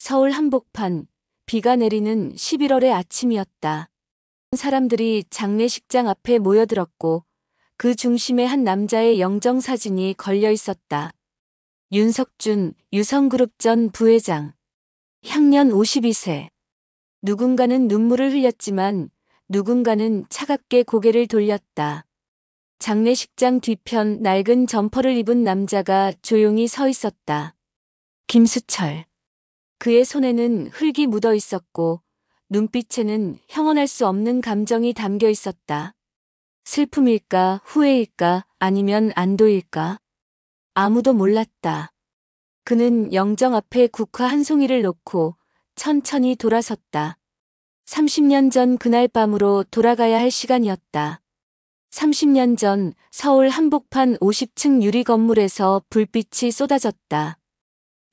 서울 한복판, 비가 내리는 11월의 아침이었다. 사람들이 장례식장 앞에 모여들었고 그 중심에 한 남자의 영정사진이 걸려 있었다. 윤석준, 유성그룹 전 부회장. 향년 52세. 누군가는 눈물을 흘렸지만 누군가는 차갑게 고개를 돌렸다. 장례식장 뒤편 낡은 점퍼를 입은 남자가 조용히 서 있었다. 김수철. 그의 손에는 흙이 묻어 있었고 눈빛에는 형언할 수 없는 감정이 담겨 있었다. 슬픔일까, 후회일까, 아니면 안도일까? 아무도 몰랐다. 그는 영정 앞에 국화 한 송이를 놓고 천천히 돌아섰다. 30년 전 그날 밤으로 돌아가야 할 시간이었다. 30년 전 서울 한복판 50층 유리 건물에서 불빛이 쏟아졌다.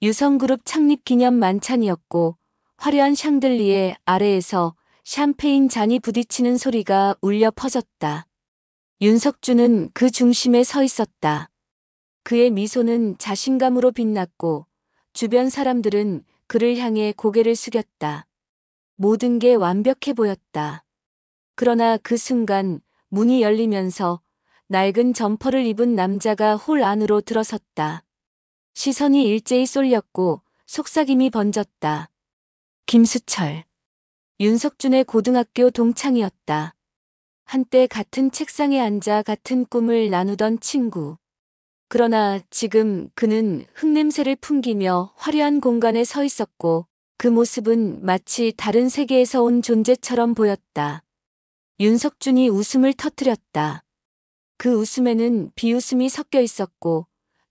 유성그룹 창립 기념 만찬이었고 화려한 샹들리에 아래에서 샴페인 잔이 부딪히는 소리가 울려 퍼졌다. 윤석준은 그 중심에 서 있었다. 그의 미소는 자신감으로 빛났고 주변 사람들은 그를 향해 고개를 숙였다. 모든 게 완벽해 보였다. 그러나 그 순간 문이 열리면서 낡은 점퍼를 입은 남자가 홀 안으로 들어섰다. 시선이 일제히 쏠렸고 속삭임이 번졌다. 김수철. 윤석준의 고등학교 동창이었다. 한때 같은 책상에 앉아 같은 꿈을 나누던 친구. 그러나 지금 그는 흙냄새를 풍기며 화려한 공간에 서 있었고 그 모습은 마치 다른 세계에서 온 존재처럼 보였다. 윤석준이 웃음을 터뜨렸다. 그 웃음에는 비웃음이 섞여 있었고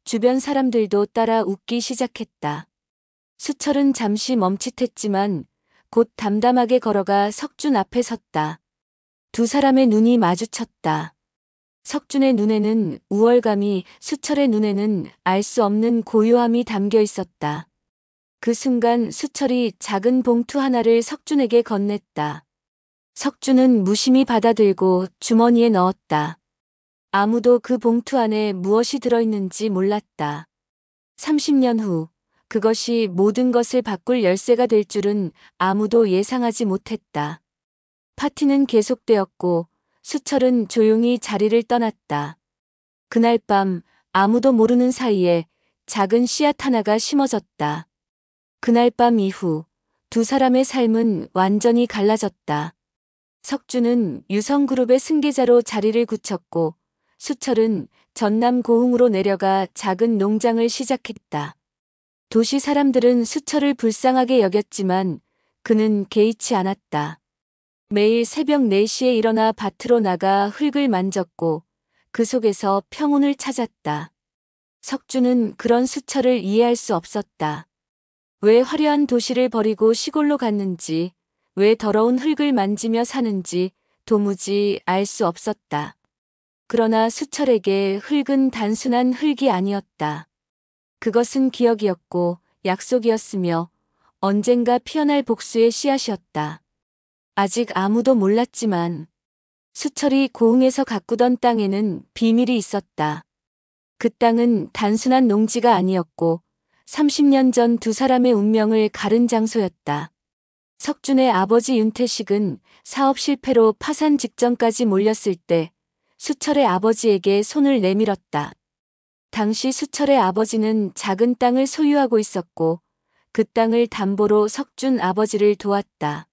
주변 사람들도 따라 웃기 시작했다. 수철은 잠시 멈칫했지만 곧 담담하게 걸어가 석준 앞에 섰다. 두 사람의 눈이 마주쳤다. 석준의 눈에는 우월감이, 수철의 눈에는 알 수 없는 고요함이 담겨 있었다. 그 순간 수철이 작은 봉투 하나를 석준에게 건넸다. 석준은 무심히 받아들고 주머니에 넣었다. 아무도 그 봉투 안에 무엇이 들어있는지 몰랐다. 30년 후 그것이 모든 것을 바꿀 열쇠가 될 줄은 아무도 예상하지 못했다. 파티는 계속되었고 수철은 조용히 자리를 떠났다. 그날 밤 아무도 모르는 사이에 작은 씨앗 하나가 심어졌다. 그날 밤 이후 두 사람의 삶은 완전히 갈라졌다. 석준은 유성그룹의 승계자로 자리를 굳혔고 수철은 전남 고흥으로 내려가 작은 농장을 시작했다. 도시 사람들은 수철을 불쌍하게 여겼지만 그는 개의치 않았다. 매일 새벽 4시에 일어나 밭으로 나가 흙을 만졌고 그 속에서 평온을 찾았다. 석준은 그런 수철을 이해할 수 없었다. 왜 화려한 도시를 버리고 시골로 갔는지, 왜 더러운 흙을 만지며 사는지 도무지 알 수 없었다. 그러나 수철에게 흙은 단순한 흙이 아니었다. 그것은 기억이었고 약속이었으며 언젠가 피어날 복수의 씨앗이었다. 아직 아무도 몰랐지만 수철이 고흥에서 가꾸던 땅에는 비밀이 있었다. 그 땅은 단순한 농지가 아니었고 30년 전 두 사람의 운명을 가른 장소였다. 석준의 아버지 윤태식은 사업 실패로 파산 직전까지 몰렸을 때 수철의 아버지에게 손을 내밀었다. 당시 수철의 아버지는 작은 땅을 소유하고 있었고 그 땅을 담보로 석준 아버지를 도왔다.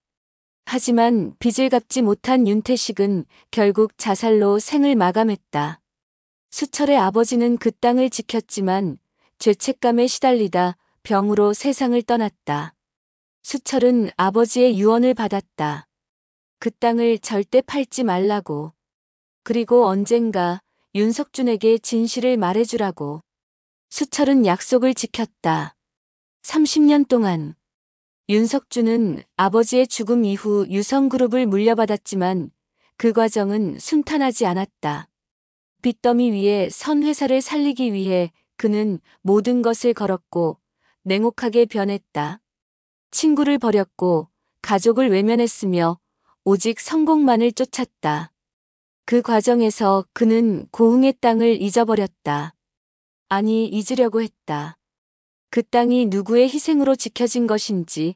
하지만 빚을 갚지 못한 윤태식은 결국 자살로 생을 마감했다. 수철의 아버지는 그 땅을 지켰지만 죄책감에 시달리다 병으로 세상을 떠났다. 수철은 아버지의 유언을 받았다. 그 땅을 절대 팔지 말라고. 그리고 언젠가 윤석준에게 진실을 말해주라고. 수철은 약속을 지켰다. 30년 동안. 윤석준은 아버지의 죽음 이후 유성그룹을 물려받았지만 그 과정은 순탄하지 않았다. 빚더미 위에 선 회사를 살리기 위해 그는 모든 것을 걸었고 냉혹하게 변했다. 친구를 버렸고 가족을 외면했으며 오직 성공만을 쫓았다. 그 과정에서 그는 고흥의 땅을 잊어버렸다. 아니, 잊으려고 했다. 그 땅이 누구의 희생으로 지켜진 것인지,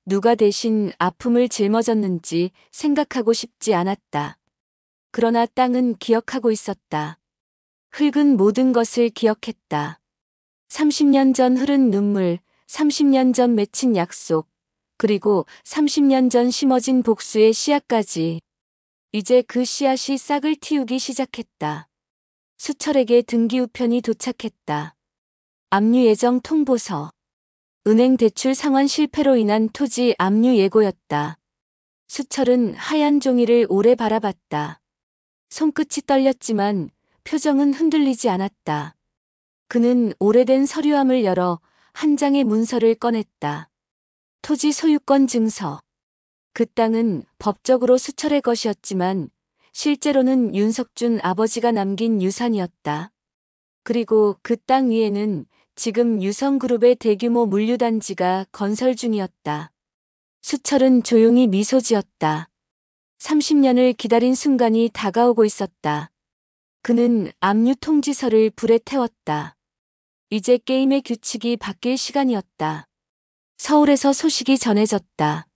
누가 대신 아픔을 짊어졌는지 생각하고 싶지 않았다. 그러나 땅은 기억하고 있었다. 흙은 모든 것을 기억했다. 30년 전 흐른 눈물, 30년 전 맺힌 약속, 그리고 30년 전 심어진 복수의 씨앗까지. 이제 그 씨앗이 싹을 틔우기 시작했다. 수철에게 등기우편이 도착했다. 압류 예정 통보서. 은행 대출 상환 실패로 인한 토지 압류 예고였다. 수철은 하얀 종이를 오래 바라봤다. 손끝이 떨렸지만 표정은 흔들리지 않았다. 그는 오래된 서류함을 열어 한 장의 문서를 꺼냈다. 토지 소유권 증서. 그 땅은 법적으로 수철의 것이었지만 실제로는 윤석준 아버지가 남긴 유산이었다. 그리고 그 땅 위에는 지금 유성그룹의 대규모 물류단지가 건설 중이었다. 수철은 조용히 미소 지었다. 30년을 기다린 순간이 다가오고 있었다. 그는 압류 통지서를 불에 태웠다. 이제 게임의 규칙이 바뀔 시간이었다. 서울에서 소식이 전해졌다.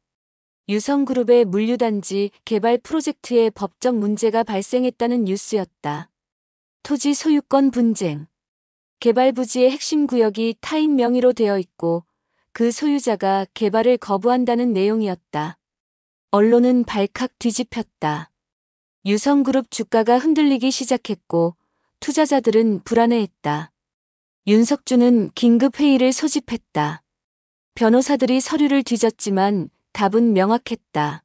유성그룹의 물류단지 개발 프로젝트에 법적 문제가 발생했다는 뉴스였다. 토지 소유권 분쟁. 개발 부지의 핵심 구역이 타인 명의로 되어 있고 그 소유자가 개발을 거부한다는 내용이었다. 언론은 발칵 뒤집혔다. 유성그룹 주가가 흔들리기 시작했고 투자자들은 불안해했다. 윤석준은 긴급 회의를 소집했다. 변호사들이 서류를 뒤졌지만 답은 명확했다.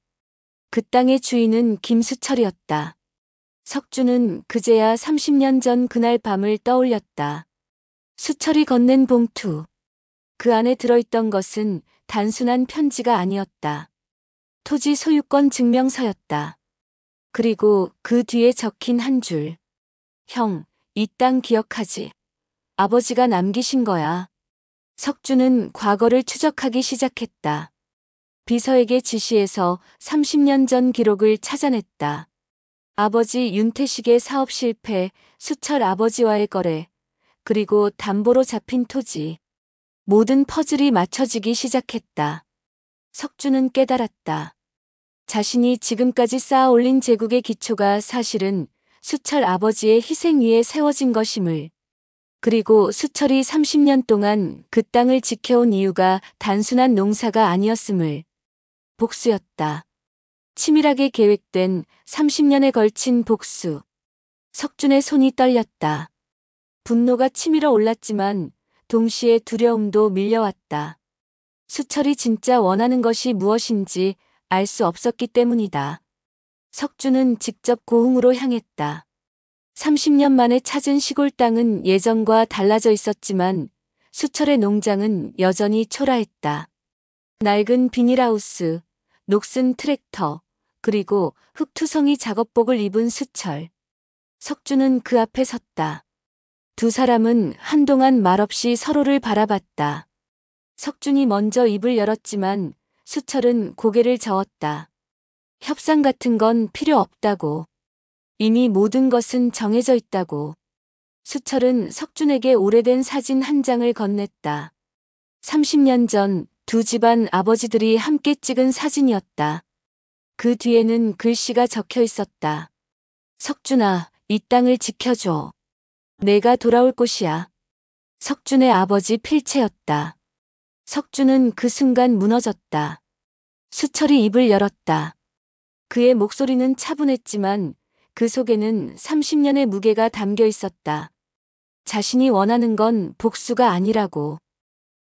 그 땅의 주인은 김수철이었다. 석준은 그제야 30년 전 그날 밤을 떠올렸다. 수철이 건넨 봉투. 그 안에 들어있던 것은 단순한 편지가 아니었다. 토지 소유권 증명서였다. 그리고 그 뒤에 적힌 한 줄. 형, 이 땅 기억하지? 아버지가 남기신 거야. 석준은 과거를 추적하기 시작했다. 비서에게 지시해서 30년 전 기록을 찾아냈다. 아버지 윤태식의 사업 실패, 수철 아버지와의 거래, 그리고 담보로 잡힌 토지. 모든 퍼즐이 맞춰지기 시작했다. 석준은 깨달았다. 자신이 지금까지 쌓아 올린 제국의 기초가 사실은 수철 아버지의 희생 위에 세워진 것임을. 그리고 수철이 30년 동안 그 땅을 지켜온 이유가 단순한 농사가 아니었음을. 복수였다. 치밀하게 계획된 30년에 걸친 복수. 석준의 손이 떨렸다. 분노가 치밀어 올랐지만 동시에 두려움도 밀려왔다. 수철이 진짜 원하는 것이 무엇인지 알 수 없었기 때문이다. 석준은 직접 고흥으로 향했다. 30년 만에 찾은 시골 땅은 예전과 달라져 있었지만 수철의 농장은 여전히 초라했다. 낡은 비닐하우스, 녹슨 트랙터, 그리고 흙투성이 작업복을 입은 수철. 석준은 그 앞에 섰다. 두 사람은 한동안 말없이 서로를 바라봤다. 석준이 먼저 입을 열었지만 수철은 고개를 저었다. 협상 같은 건 필요 없다고. 이미 모든 것은 정해져 있다고. 수철은 석준에게 오래된 사진 한 장을 건넸다. 30년 전 두 집안 아버지들이 함께 찍은 사진이었다. 그 뒤에는 글씨가 적혀 있었다. 석준아, 이 땅을 지켜줘. 내가 돌아올 곳이야. 석준의 아버지 필체였다. 석준은 그 순간 무너졌다. 수철이 입을 열었다. 그의 목소리는 차분했지만 그 속에는 30년의 무게가 담겨 있었다. 자신이 원하는 건 복수가 아니라고.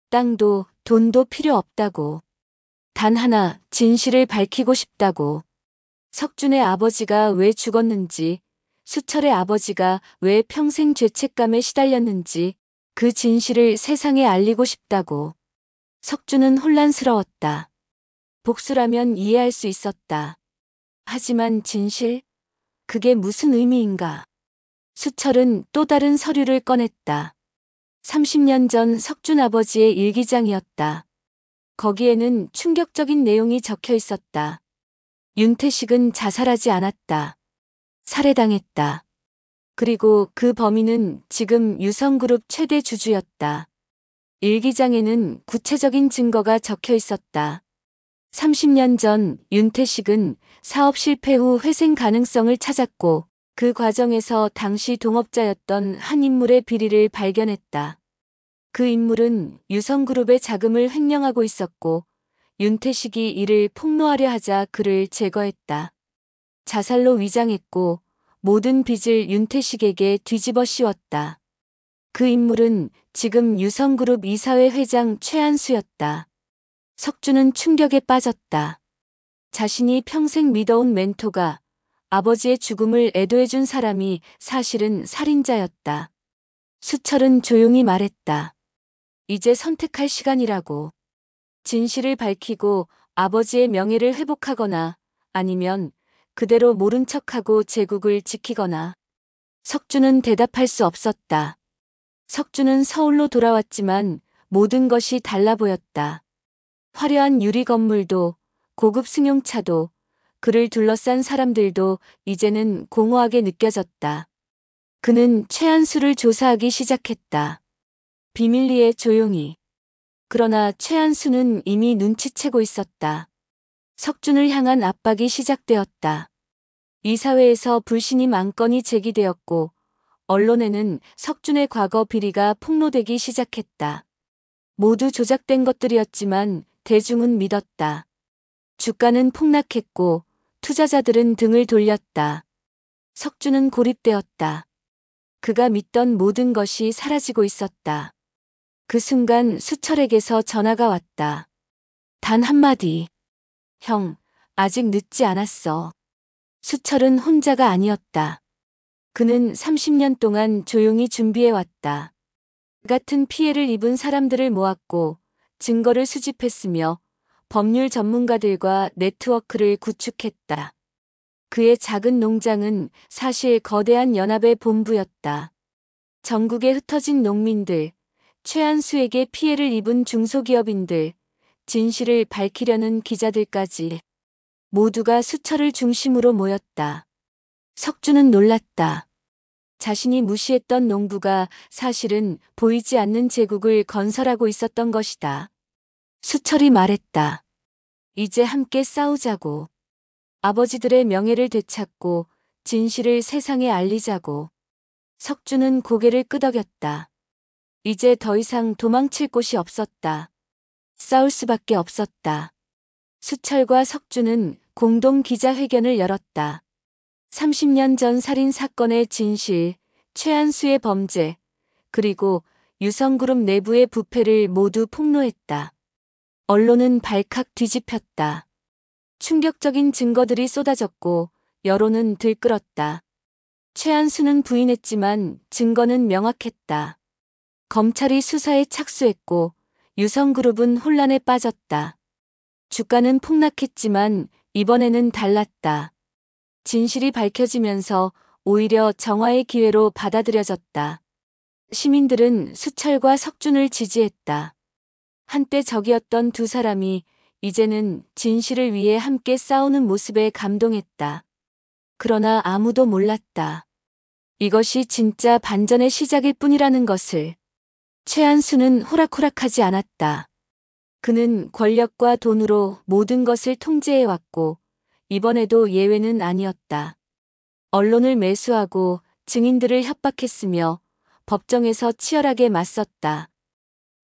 땅도 돈도 필요 없다고. 단 하나 진실을 밝히고 싶다고. 석준의 아버지가 왜 죽었는지, 수철의 아버지가 왜 평생 죄책감에 시달렸는지 그 진실을 세상에 알리고 싶다고. 석준은 혼란스러웠다. 복수라면 이해할 수 있었다. 하지만 진실? 그게 무슨 의미인가? 수철은 또 다른 서류를 꺼냈다. 30년 전 석준 아버지의 일기장이었다. 거기에는 충격적인 내용이 적혀 있었다. 윤태식은 자살하지 않았다. 살해당했다. 그리고 그 범인은 지금 유성그룹 최대 주주였다. 일기장에는 구체적인 증거가 적혀 있었다. 30년 전 윤태식은 사업 실패 후 회생 가능성을 찾았고 그 과정에서 당시 동업자였던 한 인물의 비리를 발견했다. 그 인물은 유성그룹의 자금을 횡령하고 있었고 윤태식이 이를 폭로하려 하자 그를 제거했다. 자살로 위장했고 모든 빚을 윤태식에게 뒤집어 씌웠다. 그 인물은 지금 유성그룹 이사회 회장 최한수였다. 석준은 충격에 빠졌다. 자신이 평생 믿어온 멘토가 아버지의 죽음을 애도해준 사람이 사실은 살인자였다. 수철은 조용히 말했다. 이제 선택할 시간이라고. 진실을 밝히고 아버지의 명예를 회복하거나 아니면 그대로 모른 척하고 제국을 지키거나. 석준은 대답할 수 없었다. 석준은 서울로 돌아왔지만 모든 것이 달라 보였다. 화려한 유리 건물도 고급 승용차도 그를 둘러싼 사람들도 이제는 공허하게 느껴졌다. 그는 최한수를 조사하기 시작했다. 비밀리에 조용히. 그러나 최한수는 이미 눈치채고 있었다. 석준을 향한 압박이 시작되었다. 이사회에서 불신이 만건이 제기되었고 언론에는 석준의 과거 비리가 폭로되기 시작했다. 모두 조작된 것들이었지만 대중은 믿었다. 주가는 폭락했고 투자자들은 등을 돌렸다. 석준은 고립되었다. 그가 믿던 모든 것이 사라지고 있었다. 그 순간 수철에게서 전화가 왔다. 단 한마디. 형, 아직 늦지 않았어. 수철은 혼자가 아니었다. 그는 30년 동안 조용히 준비해왔다. 같은 피해를 입은 사람들을 모았고 증거를 수집했으며 법률 전문가들과 네트워크를 구축했다. 그의 작은 농장은 사실 거대한 연합의 본부였다. 전국에 흩어진 농민들, 최한수에게 피해를 입은 중소기업인들, 진실을 밝히려는 기자들까지 모두가 수철을 중심으로 모였다. 석준은 놀랐다. 자신이 무시했던 농부가 사실은 보이지 않는 제국을 건설하고 있었던 것이다. 수철이 말했다. 이제 함께 싸우자고. 아버지들의 명예를 되찾고 진실을 세상에 알리자고. 석준은 고개를 끄덕였다. 이제 더 이상 도망칠 곳이 없었다. 싸울 수밖에 없었다. 수철과 석준은 공동 기자회견을 열었다. 30년 전 살인 사건의 진실, 최한수의 범죄, 그리고 유성그룹 내부의 부패를 모두 폭로했다. 언론은 발칵 뒤집혔다. 충격적인 증거들이 쏟아졌고 여론은 들끓었다. 최한수는 부인했지만 증거는 명확했다. 검찰이 수사에 착수했고 유성그룹은 혼란에 빠졌다. 주가는 폭락했지만 이번에는 달랐다. 진실이 밝혀지면서 오히려 정화의 기회로 받아들여졌다. 시민들은 수철과 석준을 지지했다. 한때 적이었던 두 사람이 이제는 진실을 위해 함께 싸우는 모습에 감동했다. 그러나 아무도 몰랐다. 이것이 진짜 반전의 시작일 뿐이라는 것을. 최한수는 호락호락하지 않았다. 그는 권력과 돈으로 모든 것을 통제해왔고 이번에도 예외는 아니었다. 언론을 매수하고 증인들을 협박했으며 법정에서 치열하게 맞섰다.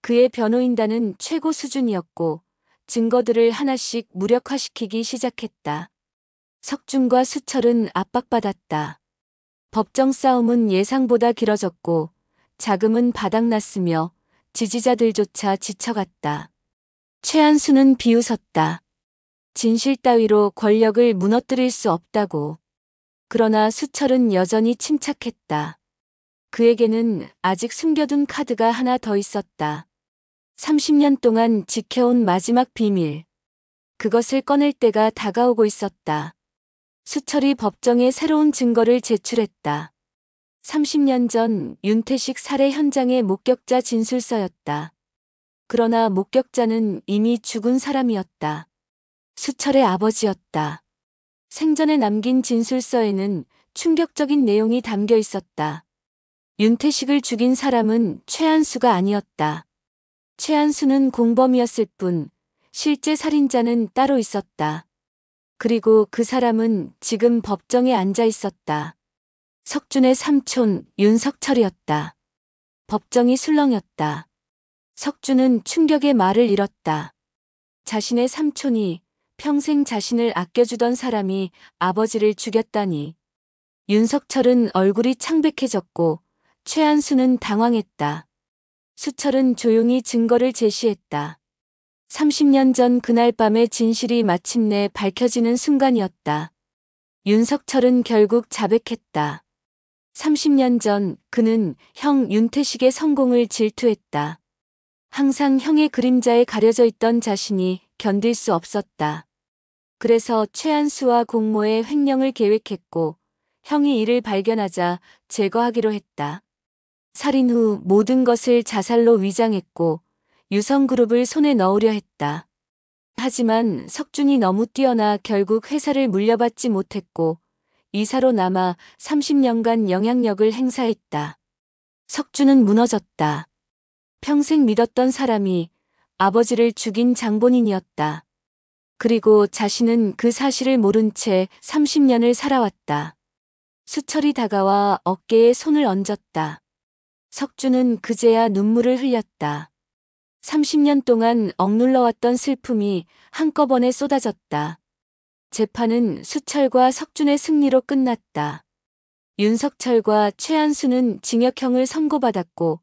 그의 변호인단은 최고 수준이었고 증거들을 하나씩 무력화시키기 시작했다. 석준과 수철은 압박받았다. 법정 싸움은 예상보다 길어졌고 자금은 바닥났으며 지지자들조차 지쳐갔다. 최한수는 비웃었다. 진실 따위로 권력을 무너뜨릴 수 없다고. 그러나 수철은 여전히 침착했다. 그에게는 아직 숨겨둔 카드가 하나 더 있었다. 30년 동안 지켜온 마지막 비밀. 그것을 꺼낼 때가 다가오고 있었다. 수철이 법정에 새로운 증거를 제출했다. 30년 전 윤태식 살해 현장의 목격자 진술서였다. 그러나 목격자는 이미 죽은 사람이었다. 수철의 아버지였다. 생전에 남긴 진술서에는 충격적인 내용이 담겨 있었다. 윤태식을 죽인 사람은 최한수가 아니었다. 최한수는 공범이었을 뿐 실제 살인자는 따로 있었다. 그리고 그 사람은 지금 법정에 앉아 있었다. 석준의 삼촌 윤석철이었다. 법정이 술렁였다. 석준은 충격의 말을 잃었다. 자신의 삼촌이 평생 자신을 아껴주던 사람이 아버지를 죽였다니. 윤석철은 얼굴이 창백해졌고 최한수는 당황했다. 수철은 조용히 증거를 제시했다. 30년 전 그날 밤의 진실이 마침내 밝혀지는 순간이었다. 윤석철은 결국 자백했다. 30년 전 그는 형 윤태식의 성공을 질투했다. 항상 형의 그림자에 가려져 있던 자신이 견딜 수 없었다. 그래서 최한수와 공모의 횡령을 계획했고 형이 이를 발견하자 제거하기로 했다. 살인 후 모든 것을 자살로 위장했고 유성그룹을 손에 넣으려 했다. 하지만 석준이 너무 뛰어나 결국 회사를 물려받지 못했고 이사로 남아 30년간 영향력을 행사했다. 석준은 무너졌다. 평생 믿었던 사람이 아버지를 죽인 장본인이었다. 그리고 자신은 그 사실을 모른 채 30년을 살아왔다. 수철이 다가와 어깨에 손을 얹었다. 석준은 그제야 눈물을 흘렸다. 30년 동안 억눌러왔던 슬픔이 한꺼번에 쏟아졌다. 재판은 수철과 석준의 승리로 끝났다. 윤석철과 최한수는 징역형을 선고받았고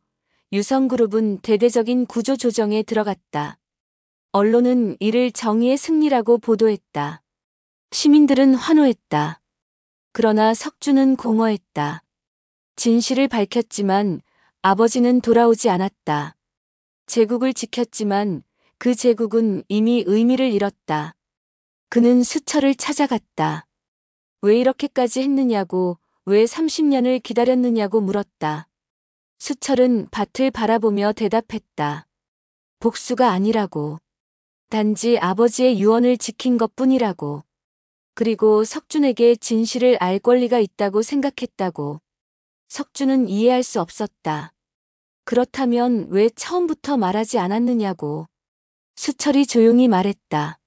유성그룹은 대대적인 구조조정에 들어갔다. 언론은 이를 정의의 승리라고 보도했다. 시민들은 환호했다. 그러나 석준은 공허했다. 진실을 밝혔지만 아버지는 돌아오지 않았다. 제국을 지켰지만 그 제국은 이미 의미를 잃었다. 그는 수철을 찾아갔다. 왜 이렇게까지 했느냐고, 왜 30년을 기다렸느냐고 물었다. 수철은 밭을 바라보며 대답했다. 복수가 아니라고. 단지 아버지의 유언을 지킨 것뿐이라고. 그리고 석준에게 진실을 알 권리가 있다고 생각했다고. 석준은 이해할 수 없었다. 그렇다면 왜 처음부터 말하지 않았느냐고. 수철이 조용히 말했다.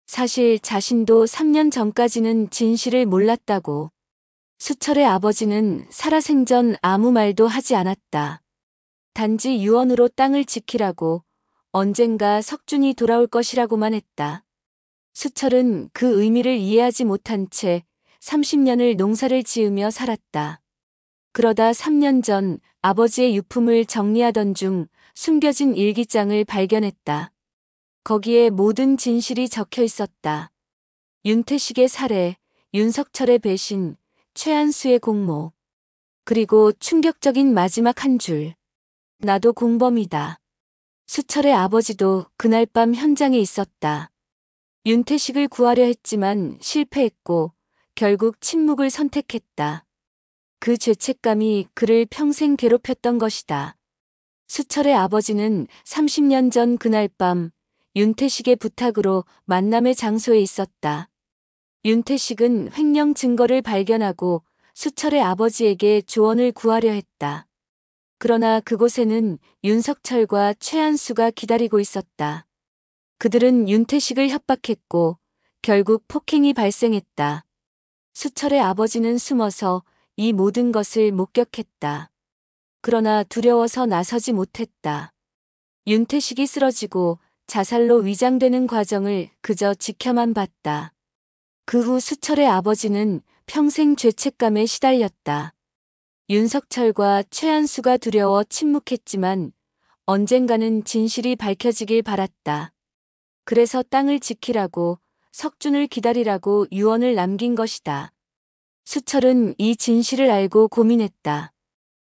사실 자신도 3년 전까지는 진실을 몰랐다고. 수철의 아버지는 살아생전 아무 말도 하지 않았다. 단지 유언으로 땅을 지키라고, 언젠가 석준이 돌아올 것이라고만 했다. 수철은 그 의미를 이해하지 못한 채 30년을 농사를 지으며 살았다. 그러다 3년 전 아버지의 유품을 정리하던 중 숨겨진 일기장을 발견했다. 거기에 모든 진실이 적혀 있었다. 윤태식의 살해, 윤석철의 배신, 최한수의 공모. 그리고 충격적인 마지막 한 줄. 나도 공범이다. 수철의 아버지도 그날 밤 현장에 있었다. 윤태식을 구하려 했지만 실패했고 결국 침묵을 선택했다. 그 죄책감이 그를 평생 괴롭혔던 것이다. 수철의 아버지는 30년 전 그날 밤 윤태식의 부탁으로 만남의 장소에 있었다. 윤태식은 횡령 증거를 발견하고 수철의 아버지에게 조언을 구하려 했다. 그러나 그곳에는 윤석철과 최한수가 기다리고 있었다. 그들은 윤태식을 협박했고 결국 폭행이 발생했다. 수철의 아버지는 숨어서 이 모든 것을 목격했다. 그러나 두려워서 나서지 못했다. 윤태식이 쓰러지고 자살로 위장되는 과정을 그저 지켜만 봤다. 그 후 수철의 아버지는 평생 죄책감에 시달렸다. 윤석철과 최한수가 두려워 침묵했지만 언젠가는 진실이 밝혀지길 바랐다. 그래서 땅을 지키라고, 석준을 기다리라고 유언을 남긴 것이다. 수철은 이 진실을 알고 고민했다.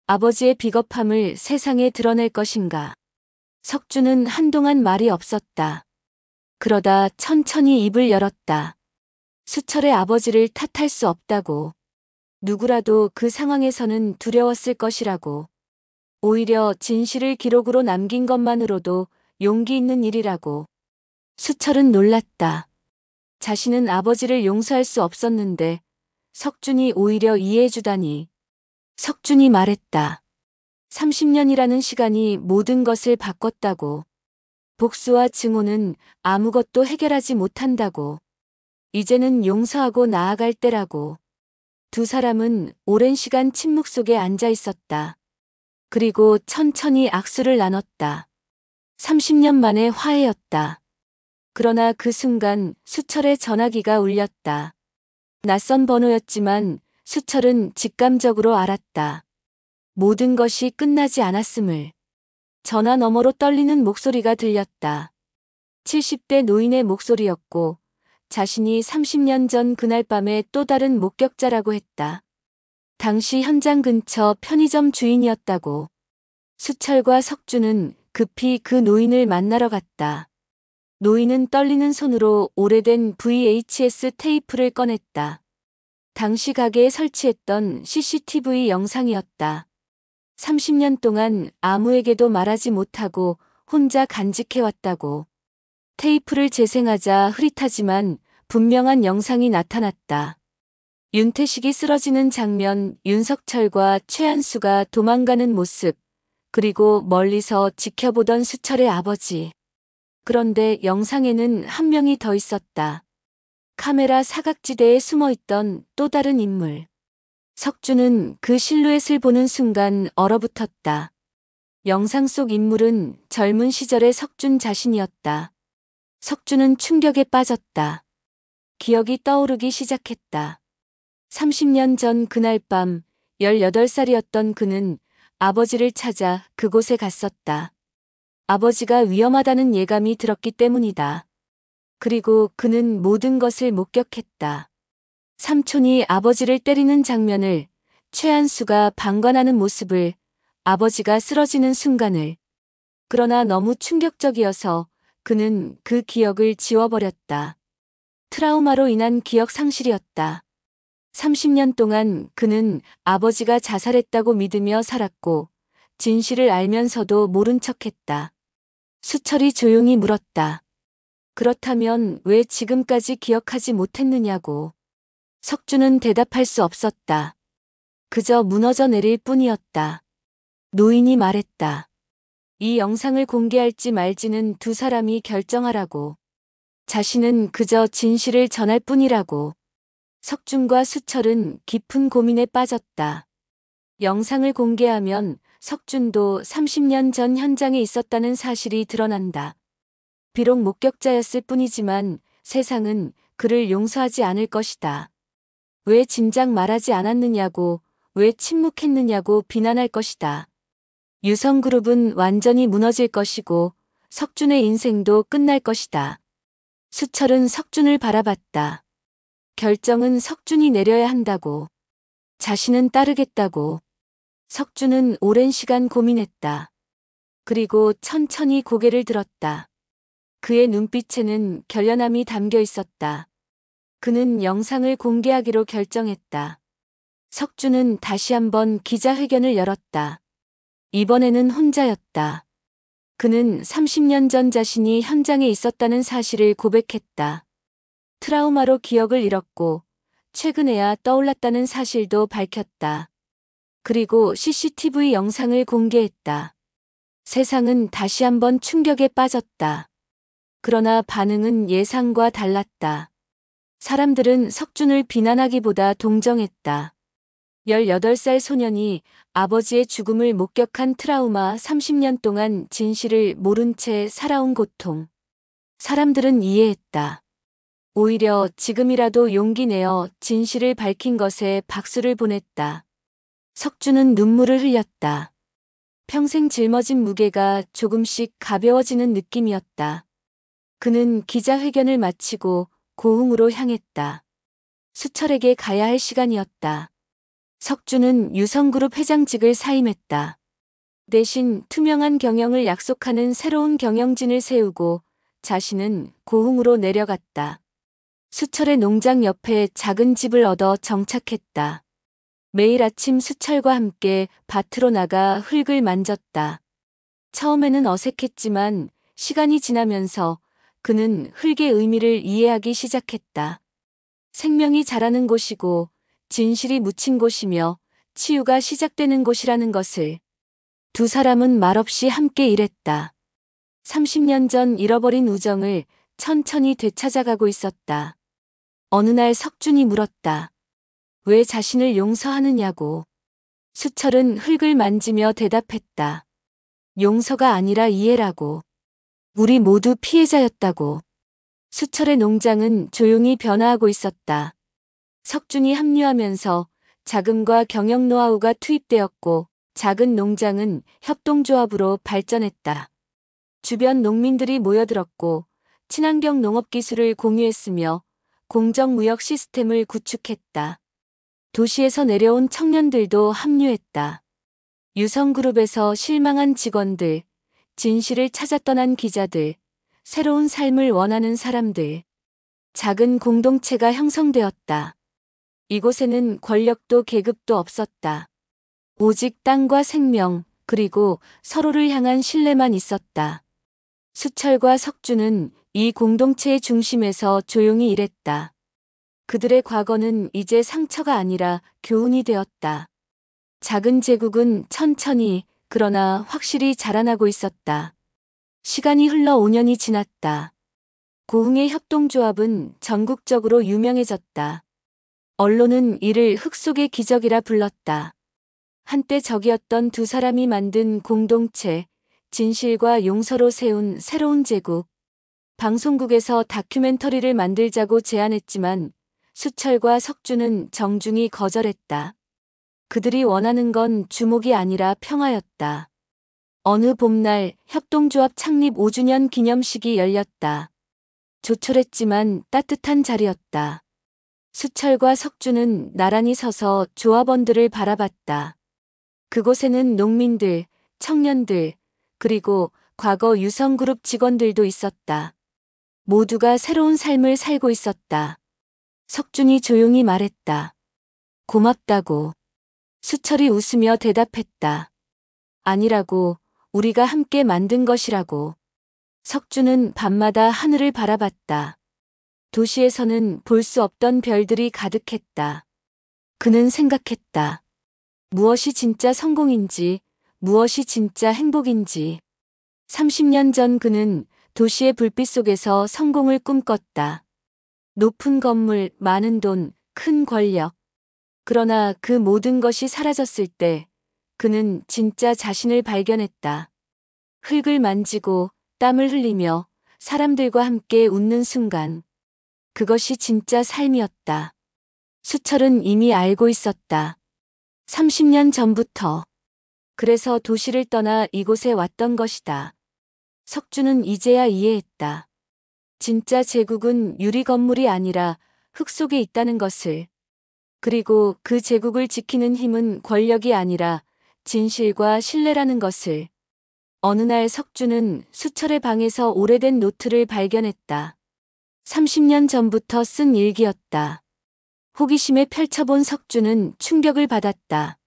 아버지의 비겁함을 세상에 드러낼 것인가. 석준은 한동안 말이 없었다. 그러다 천천히 입을 열었다. 수철의 아버지를 탓할 수 없다고. 누구라도 그 상황에서는 두려웠을 것이라고. 오히려 진실을 기록으로 남긴 것만으로도 용기 있는 일이라고. 수철은 놀랐다. 자신은 아버지를 용서할 수 없었는데 석준이 오히려 이해해주다니. 석준이 말했다. 30년이라는 시간이 모든 것을 바꿨다고. 복수와 증오는 아무것도 해결하지 못한다고. 이제는 용서하고 나아갈 때라고. 두 사람은 오랜 시간 침묵 속에 앉아 있었다. 그리고 천천히 악수를 나눴다. 30년 만의 화해였다. 그러나 그 순간 수철의 전화기가 울렸다. 낯선 번호였지만 수철은 직감적으로 알았다. 모든 것이 끝나지 않았음을. 전화 너머로 떨리는 목소리가 들렸다. 70대 노인의 목소리였고 자신이 30년 전 그날 밤에 또 다른 목격자라고 했다. 당시 현장 근처 편의점 주인이었다고. 수철과 석준은 급히 그 노인을 만나러 갔다. 노인은 떨리는 손으로 오래된 VHS 테이프를 꺼냈다. 당시 가게에 설치했던 CCTV 영상이었다. 30년 동안 아무에게도 말하지 못하고 혼자 간직해왔다고. 테이프를 재생하자 흐릿하지만 분명한 영상이 나타났다. 윤태식이 쓰러지는 장면, 윤석철과 최한수가 도망가는 모습, 그리고 멀리서 지켜보던 수철의 아버지. 그런데 영상에는 한 명이 더 있었다. 카메라 사각지대에 숨어있던 또 다른 인물. 석준은 그 실루엣을 보는 순간 얼어붙었다. 영상 속 인물은 젊은 시절의 석준 자신이었다. 석준은 충격에 빠졌다. 기억이 떠오르기 시작했다. 30년 전 그날 밤 18살이었던 그는 아버지를 찾아 그곳에 갔었다. 아버지가 위험하다는 예감이 들었기 때문이다. 그리고 그는 모든 것을 목격했다. 삼촌이 아버지를 때리는 장면을, 최한수가 방관하는 모습을, 아버지가 쓰러지는 순간을. 그러나 너무 충격적이어서 그는 그 기억을 지워버렸다. 트라우마로 인한 기억 상실이었다. 30년 동안 그는 아버지가 자살했다고 믿으며 살았고 진실을 알면서도 모른 척했다. 수철이 조용히 물었다. 그렇다면 왜 지금까지 기억하지 못했느냐고. 석준은 대답할 수 없었다. 그저 무너져 내릴 뿐이었다. 노인이 말했다. 이 영상을 공개할지 말지는 두 사람이 결정하라고. 자신은 그저 진실을 전할 뿐이라고. 석준과 수철은 깊은 고민에 빠졌다. 영상을 공개하면 석준도 30년 전 현장에 있었다는 사실이 드러난다. 비록 목격자였을 뿐이지만 세상은 그를 용서하지 않을 것이다. 왜 진작 말하지 않았느냐고, 왜 침묵했느냐고 비난할 것이다. 유성그룹은 완전히 무너질 것이고 석준의 인생도 끝날 것이다. 수철은 석준을 바라봤다. 결정은 석준이 내려야 한다고. 자신은 따르겠다고. 석준은 오랜 시간 고민했다. 그리고 천천히 고개를 들었다. 그의 눈빛에는 결연함이 담겨 있었다. 그는 영상을 공개하기로 결정했다. 석준은 다시 한번 기자회견을 열었다. 이번에는 혼자였다. 그는 30년 전 자신이 현장에 있었다는 사실을 고백했다. 트라우마로 기억을 잃었고 최근에야 떠올랐다는 사실도 밝혔다. 그리고 CCTV 영상을 공개했다. 세상은 다시 한번 충격에 빠졌다. 그러나 반응은 예상과 달랐다. 사람들은 석준을 비난하기보다 동정했다. 18살 소년이 아버지의 죽음을 목격한 트라우마, 30년 동안 진실을 모른 채 살아온 고통. 사람들은 이해했다. 오히려 지금이라도 용기 내어 진실을 밝힌 것에 박수를 보냈다. 석준은 눈물을 흘렸다. 평생 짊어진 무게가 조금씩 가벼워지는 느낌이었다. 그는 기자회견을 마치고 고흥으로 향했다. 수철에게 가야 할 시간이었다. 석준은 유성그룹 회장직을 사임했다. 대신 투명한 경영을 약속하는 새로운 경영진을 세우고 자신은 고흥으로 내려갔다. 수철의 농장 옆에 작은 집을 얻어 정착했다. 매일 아침 수철과 함께 밭으로 나가 흙을 만졌다. 처음에는 어색했지만 시간이 지나면서 그는 흙의 의미를 이해하기 시작했다. 생명이 자라는 곳이고 진실이 묻힌 곳이며 치유가 시작되는 곳이라는 것을. 두 사람은 말없이 함께 일했다. 30년 전 잃어버린 우정을 천천히 되찾아가고 있었다. 어느 날 석준이 물었다. 왜 자신을 용서하느냐고. 수철은 흙을 만지며 대답했다. 용서가 아니라 이해라고. 우리 모두 피해자였다고. 수철의 농장은 조용히 변화하고 있었다. 석준이 합류하면서 자금과 경영 노하우가 투입되었고 작은 농장은 협동조합으로 발전했다. 주변 농민들이 모여들었고 친환경 농업 기술을 공유했으며 공정무역 시스템을 구축했다. 도시에서 내려온 청년들도 합류했다. 유성그룹에서 실망한 직원들, 진실을 찾아 떠난 기자들, 새로운 삶을 원하는 사람들. 작은 공동체가 형성되었다. 이곳에는 권력도 계급도 없었다. 오직 땅과 생명, 그리고 서로를 향한 신뢰만 있었다. 수철과 석준은 이 공동체의 중심에서 조용히 일했다. 그들의 과거는 이제 상처가 아니라 교훈이 되었다. 작은 제국은 천천히, 그러나 확실히 자라나고 있었다. 시간이 흘러 5년이 지났다. 고흥의 협동조합은 전국적으로 유명해졌다. 언론은 이를 흙 속의 기적이라 불렀다. 한때 적이었던 두 사람이 만든 공동체, 진실과 용서로 세운 새로운 제국. 방송국에서 다큐멘터리를 만들자고 제안했지만 수철과 석준은 정중히 거절했다. 그들이 원하는 건 주목이 아니라 평화였다. 어느 봄날 협동조합 창립 5주년 기념식이 열렸다. 조촐했지만 따뜻한 자리였다. 수철과 석준은 나란히 서서 조합원들을 바라봤다. 그곳에는 농민들, 청년들, 그리고 과거 유성그룹 직원들도 있었다. 모두가 새로운 삶을 살고 있었다. 석준이 조용히 말했다. 고맙다고. 수철이 웃으며 대답했다. 아니라고, 우리가 함께 만든 것이라고. 석준은 밤마다 하늘을 바라봤다. 도시에서는 볼 수 없던 별들이 가득했다. 그는 생각했다. 무엇이 진짜 성공인지, 무엇이 진짜 행복인지. 30년 전 그는 도시의 불빛 속에서 성공을 꿈꿨다. 높은 건물, 많은 돈, 큰 권력. 그러나 그 모든 것이 사라졌을 때 그는 진짜 자신을 발견했다. 흙을 만지고 땀을 흘리며 사람들과 함께 웃는 순간. 그것이 진짜 삶이었다. 수철은 이미 알고 있었다. 30년 전부터. 그래서 도시를 떠나 이곳에 왔던 것이다. 석준은 이제야 이해했다. 진짜 제국은 유리 건물이 아니라 흙 속에 있다는 것을. 그리고 그 제국을 지키는 힘은 권력이 아니라 진실과 신뢰라는 것을. 어느 날 석준은 수철의 방에서 오래된 노트를 발견했다. 30년 전부터 쓴 일기였다. 호기심에 펼쳐본 석준은 충격을 받았다.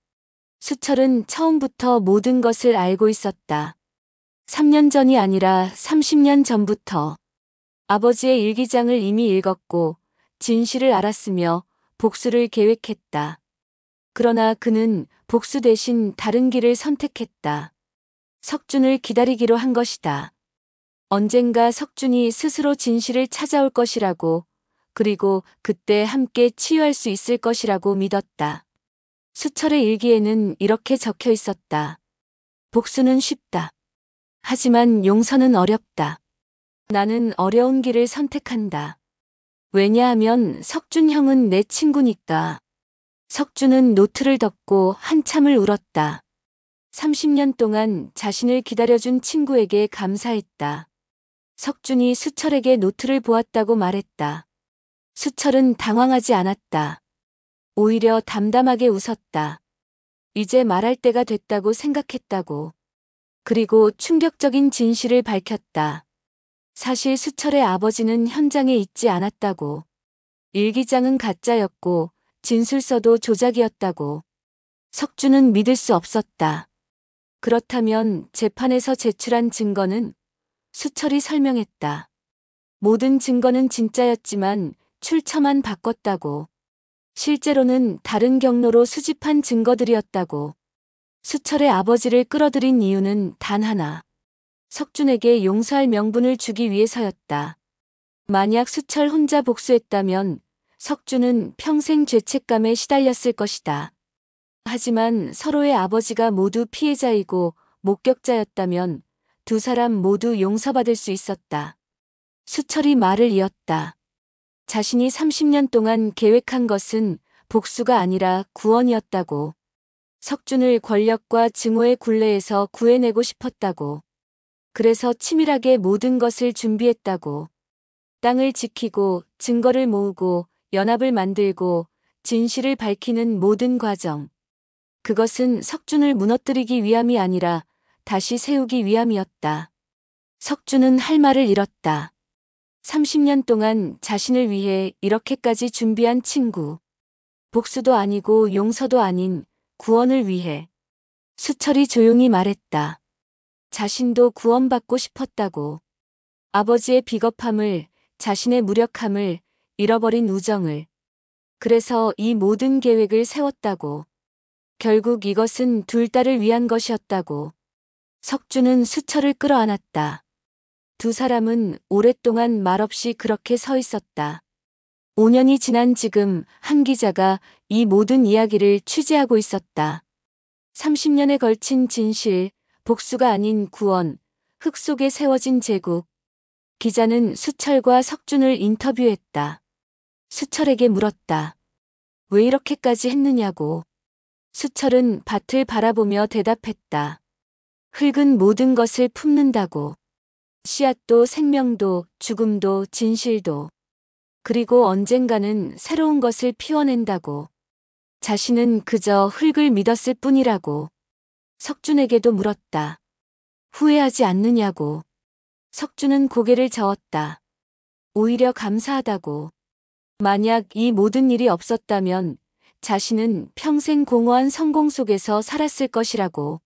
수철은 처음부터 모든 것을 알고 있었다. 3년 전이 아니라 30년 전부터. 아버지의 일기장을 이미 읽었고 진실을 알았으며 복수를 계획했다. 그러나 그는 복수 대신 다른 길을 선택했다. 석준을 기다리기로 한 것이다. 언젠가 석준이 스스로 진실을 찾아올 것이라고, 그리고 그때 함께 치유할 수 있을 것이라고 믿었다. 수철의 일기에는 이렇게 적혀 있었다. 복수는 쉽다. 하지만 용서는 어렵다. 나는 어려운 길을 선택한다. 왜냐하면 석준 형은 내 친구니까. 석준은 노트를 덮고 한참을 울었다. 30년 동안 자신을 기다려준 친구에게 감사했다. 석준이 수철에게 노트를 보았다고 말했다. 수철은 당황하지 않았다. 오히려 담담하게 웃었다. 이제 말할 때가 됐다고 생각했다고. 그리고 충격적인 진실을 밝혔다. 사실 수철의 아버지는 현장에 있지 않았다고. 일기장은 가짜였고 진술서도 조작이었다고. 석준은 믿을 수 없었다. 그렇다면 재판에서 제출한 증거는? 수철이 설명했다. 모든 증거는 진짜였지만 출처만 바꿨다고. 실제로는 다른 경로로 수집한 증거들이었다고. 수철의 아버지를 끌어들인 이유는 단 하나. 석준에게 용서할 명분을 주기 위해서였다. 만약 수철 혼자 복수했다면 석준은 평생 죄책감에 시달렸을 것이다. 하지만 서로의 아버지가 모두 피해자이고 목격자였다면 두 사람 모두 용서받을 수 있었다. 수철이 말을 이었다. 자신이 30년 동안 계획한 것은 복수가 아니라 구원이었다고. 석준을 권력과 증오의 굴레에서 구해내고 싶었다고. 그래서 치밀하게 모든 것을 준비했다고. 땅을 지키고 증거를 모으고 연합을 만들고 진실을 밝히는 모든 과정. 그것은 석준을 무너뜨리기 위함이 아니라 다시 세우기 위함이었다. 석준은 할 말을 잃었다. 30년 동안 자신을 위해 이렇게까지 준비한 친구. 복수도 아니고 용서도 아닌 구원을 위해. 수철이 조용히 말했다. 자신도 구원받고 싶었다고. 아버지의 비겁함을, 자신의 무력함을, 잃어버린 우정을. 그래서 이 모든 계획을 세웠다고. 결국 이것은 둘 딸을 위한 것이었다고. 석준은 수철을 끌어안았다. 두 사람은 오랫동안 말없이 그렇게 서 있었다. 5년이 지난 지금 한 기자가 이 모든 이야기를 취재하고 있었다. 30년에 걸친 진실, 복수가 아닌 구원, 흙 속에 세워진 제국. 기자는 수철과 석준을 인터뷰했다. 수철에게 물었다. 왜 이렇게까지 했느냐고. 수철은 밭을 바라보며 대답했다. 흙은 모든 것을 품는다고. 씨앗도 생명도 죽음도 진실도. 그리고 언젠가는 새로운 것을 피워낸다고. 자신은 그저 흙을 믿었을 뿐이라고. 석준에게도 물었다. 후회하지 않느냐고. 석준은 고개를 저었다. 오히려 감사하다고. 만약 이 모든 일이 없었다면 자신은 평생 공허한 성공 속에서 살았을 것이라고.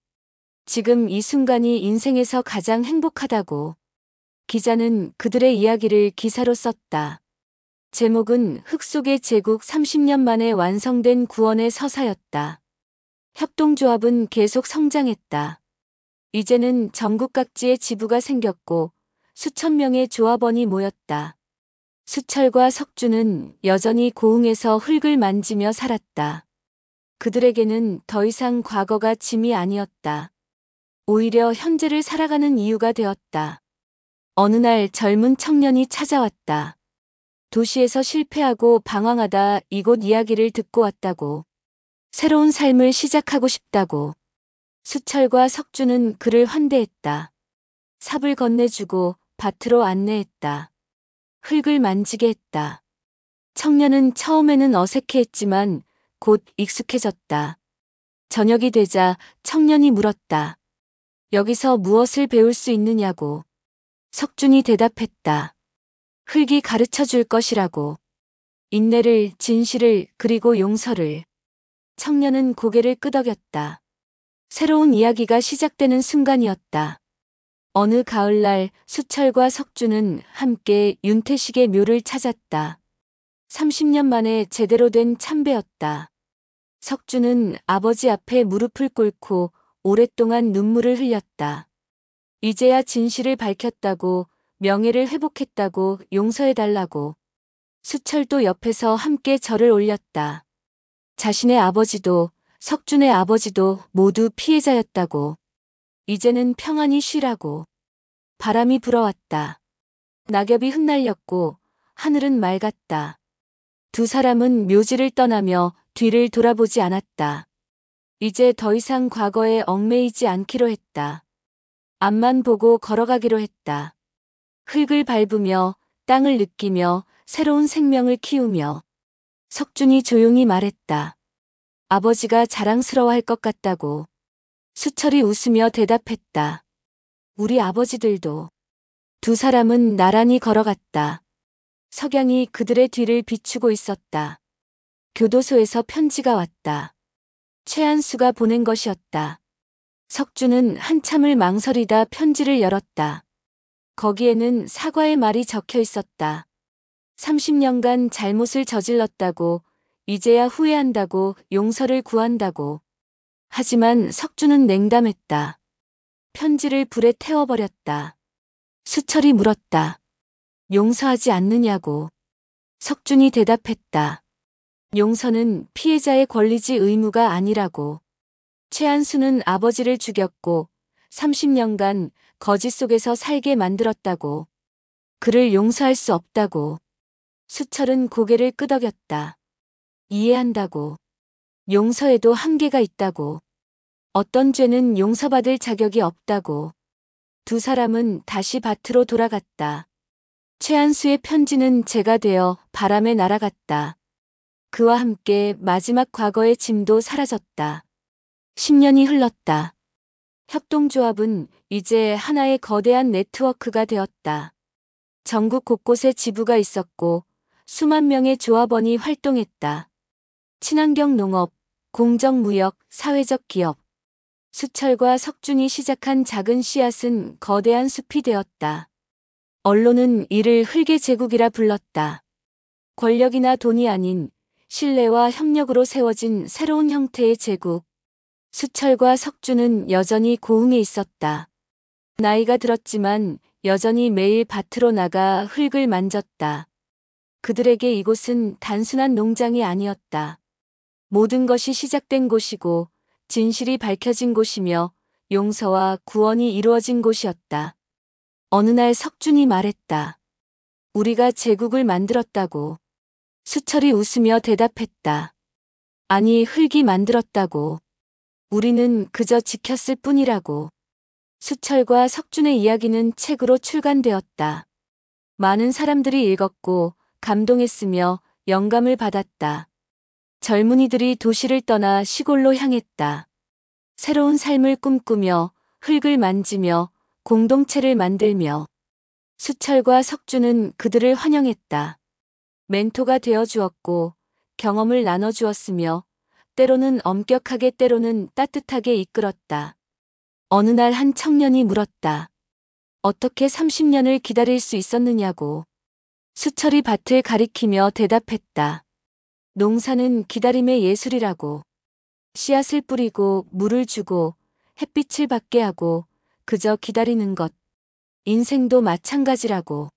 지금 이 순간이 인생에서 가장 행복하다고. 기자는 그들의 이야기를 기사로 썼다. 제목은 흙 속의 제국 30년 만에 완성된 구원의 서사였다. 협동조합은 계속 성장했다. 이제는 전국 각지에 지부가 생겼고 수천 명의 조합원이 모였다. 수철과 석준은 여전히 고흥에서 흙을 만지며 살았다. 그들에게는 더 이상 과거가 짐이 아니었다. 오히려 현재를 살아가는 이유가 되었다. 어느 날 젊은 청년이 찾아왔다. 도시에서 실패하고 방황하다 이곳 이야기를 듣고 왔다고. 새로운 삶을 시작하고 싶다고. 수철과 석준은 그를 환대했다. 삽을 건네주고 밭으로 안내했다. 흙을 만지게 했다. 청년은 처음에는 어색해했지만 곧 익숙해졌다. 저녁이 되자 청년이 물었다. 여기서 무엇을 배울 수 있느냐고. 석준이 대답했다. 흙이 가르쳐 줄 것이라고. 인내를, 진실을, 그리고 용서를. 청년은 고개를 끄덕였다. 새로운 이야기가 시작되는 순간이었다. 어느 가을날 수철과 석준은 함께 윤태식의 묘를 찾았다. 30년 만에 제대로 된 참배였다. 석준은 아버지 앞에 무릎을 꿇고 오랫동안 눈물을 흘렸다. 이제야 진실을 밝혔다고, 명예를 회복했다고, 용서해달라고. 수철도 옆에서 함께 절을 올렸다. 자신의 아버지도 석준의 아버지도 모두 피해자였다고. 이제는 평안히 쉬라고. 바람이 불어왔다. 낙엽이 흩날렸고 하늘은 맑았다. 두 사람은 묘지를 떠나며 뒤를 돌아보지 않았다. 이제 더 이상 과거에 얽매이지 않기로 했다. 앞만 보고 걸어가기로 했다. 흙을 밟으며 땅을 느끼며 새로운 생명을 키우며. 석준이 조용히 말했다. 아버지가 자랑스러워할 것 같다고. 수철이 웃으며 대답했다. 우리 아버지들도. 두 사람은 나란히 걸어갔다. 석양이 그들의 뒤를 비추고 있었다. 교도소에서 편지가 왔다. 최한수가 보낸 것이었다. 석준은 한참을 망설이다 편지를 열었다. 거기에는 사과의 말이 적혀 있었다. 30년간 잘못을 저질렀다고, 이제야 후회한다고, 용서를 구한다고. 하지만 석준은 냉담했다. 편지를 불에 태워버렸다. 수철이 물었다. 용서하지 않느냐고. 석준이 대답했다. 용서는 피해자의 권리지 의무가 아니라고. 최한수는 아버지를 죽였고 30년간 거짓 속에서 살게 만들었다고. 그를 용서할 수 없다고. 수철은 고개를 끄덕였다. 이해한다고. 용서에도 한계가 있다고. 어떤 죄는 용서받을 자격이 없다고. 두 사람은 다시 밭으로 돌아갔다. 최한수의 편지는 재가 되어 바람에 날아갔다. 그와 함께 마지막 과거의 짐도 사라졌다. 10년이 흘렀다. 협동조합은 이제 하나의 거대한 네트워크가 되었다. 전국 곳곳에 지부가 있었고 수만 명의 조합원이 활동했다. 친환경 농업, 공정무역, 사회적 기업. 수철과 석준이 시작한 작은 씨앗은 거대한 숲이 되었다. 언론은 이를 흙의 제국이라 불렀다. 권력이나 돈이 아닌 신뢰와 협력으로 세워진 새로운 형태의 제국. 수철과 석준은 여전히 고흥에 있었다. 나이가 들었지만 여전히 매일 밭으로 나가 흙을 만졌다. 그들에게 이곳은 단순한 농장이 아니었다. 모든 것이 시작된 곳이고 진실이 밝혀진 곳이며 용서와 구원이 이루어진 곳이었다. 어느 날 석준이 말했다. 우리가 제국을 만들었다고. 수철이 웃으며 대답했다. 아니, 흙이 만들었다고. 우리는 그저 지켰을 뿐이라고. 수철과 석준의 이야기는 책으로 출간되었다. 많은 사람들이 읽었고 감동했으며 영감을 받았다. 젊은이들이 도시를 떠나 시골로 향했다. 새로운 삶을 꿈꾸며 흙을 만지며 공동체를 만들며. 수철과 석준은 그들을 환영했다. 멘토가 되어 주었고 경험을 나눠 주었으며 때로는 엄격하게 때로는 따뜻하게 이끌었다. 어느 날 한 청년이 물었다. 어떻게 30년을 기다릴 수 있었느냐고. 수철이 밭을 가리키며 대답했다. 농사는 기다림의 예술이라고. 씨앗을 뿌리고 물을 주고 햇빛을 받게 하고 그저 기다리는 것. 인생도 마찬가지라고.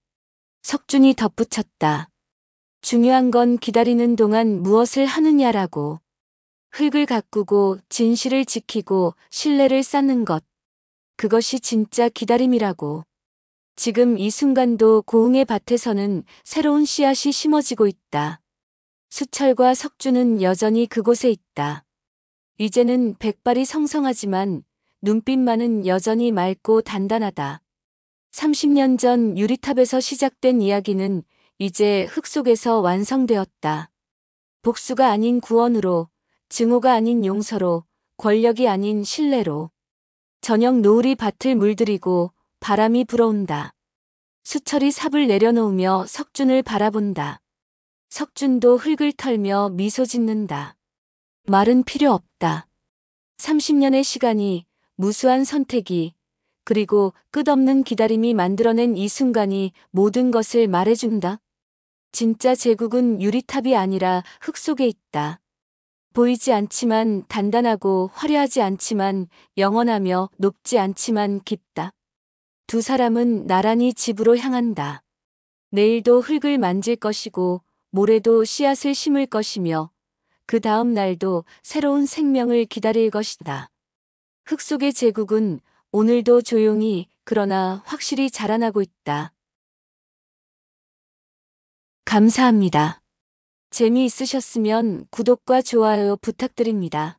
석준이 덧붙였다. 중요한 건 기다리는 동안 무엇을 하느냐라고. 흙을 가꾸고 진실을 지키고 신뢰를 쌓는 것. 그것이 진짜 기다림이라고. 지금 이 순간도 고흥의 밭에서는 새로운 씨앗이 심어지고 있다. 수철과 석준은 여전히 그곳에 있다. 이제는 백발이 성성하지만 눈빛만은 여전히 맑고 단단하다. 30년 전 유리탑에서 시작된 이야기는 이제 흙 속에서 완성되었다. 복수가 아닌 구원으로, 증오가 아닌 용서로, 권력이 아닌 신뢰로. 저녁 노을이 밭을 물들이고 바람이 불어온다. 수철이 삽을 내려놓으며 석준을 바라본다. 석준도 흙을 털며 미소 짓는다. 말은 필요 없다. 30년의 시간이, 무수한 선택이, 그리고 끝없는 기다림이 만들어낸 이 순간이 모든 것을 말해준다. 진짜 제국은 유리탑이 아니라 흙 속에 있다. 보이지 않지만 단단하고 화려하지 않지만 영원하며 높지 않지만 깊다. 두 사람은 나란히 집으로 향한다. 내일도 흙을 만질 것이고 모레도 씨앗을 심을 것이며 그 다음 날도 새로운 생명을 기다릴 것이다. 흙 속의 제국은 오늘도 조용히 그러나 확실히 자라나고 있다. 감사합니다. 재미있으셨으면 구독과 좋아요 부탁드립니다.